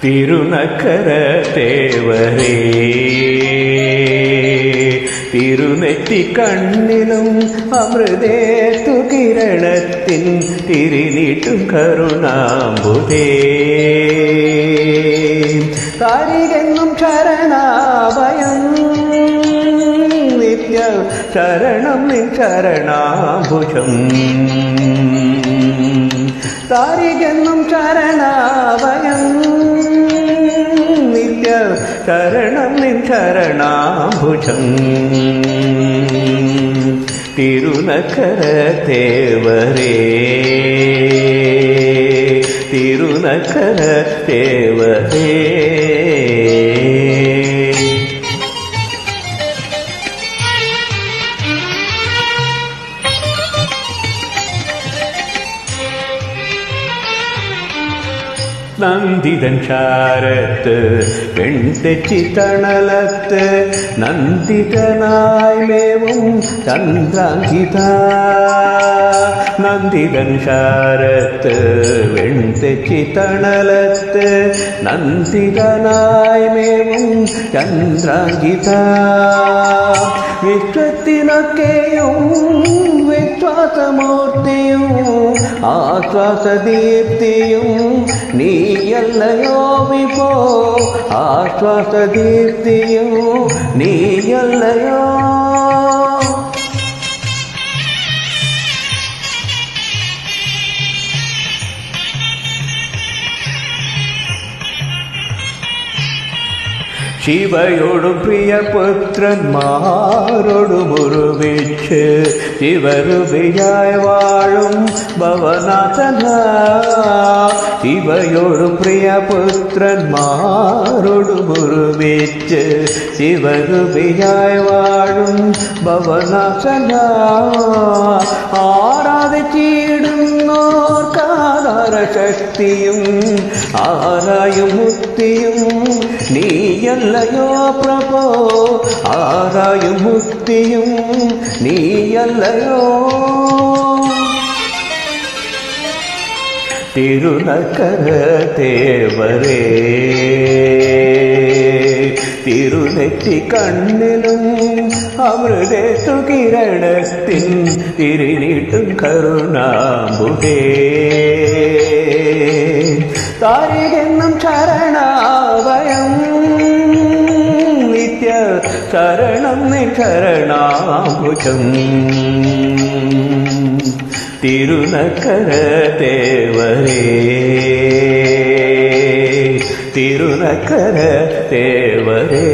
തിരുനക്കര തേവരേ തിരുനെറ്റി കണ്ണിലും അമൃതേത്തു കിരണത്തിൻ തിരിനീട്ടും കരുണാംബുദേ താരികെന്നും ശരണാഭയം നിത്യ ശരണം നിൻ ശരണാഭുജം താരികെന്നും ശരണാഭയം നിത്യ ശരണം നിൻ ശരണാഭുജം തിരുനക്കര തേവരേ തിരുനക്കര തേവരേ നന്ദിതൻ ചാരത്ത് വെൺതെച്ചി തണലത്ത് നന്ദിതനായി മേവും ചന്ദ്രാങ്കിത നന്ദിതൻ ചാരത്ത് വെൺതെച്ചി തണലത്ത് നന്ദിതനായി മേവും ചന്ദ്രാങ്കിത വിശ്വത്തിനൊക്കെയും വിശ്വാസമൂർത്തിയും ആശ്വാസദീപ്തിയും നീയല്ലയോ വിഭോ ആശ്വാസദീപ്തിയും നീയല്ലയോ ശിവയോടും പ്രിയപുത്രന്മാരോടും ഒരുമിച്ച് ശിവരുപിയായി വാഴും ഭവനാഥന ശിവയോടും പ്രിയപുത്രന്മാരോടും ഒരുമിച്ച് ശിവരുപിയായി വാഴും ഭവനാഥന ആരാധിച്ചിടുന്നോർക്കാധാര ശക്തിയും ആരായും മുക്തിയും നീയല്ലയോ പ്രഭോ ആരായും മുക്തിയും നീയല്ലയോ തിരുനക്കര തേവരേ തിരുനെറ്റി കണ്ണിലും അമൃതേത്തു കിരണത്തിൻ തിരിനീട്ടും കരുണാംബുദേ താരികെന്നും ശരണാഭയം നിത്യ ശരണം നിൻ ശരണാഭുജം തിരുനക്കര തേവരേ തിരുനക്കര തേവരേ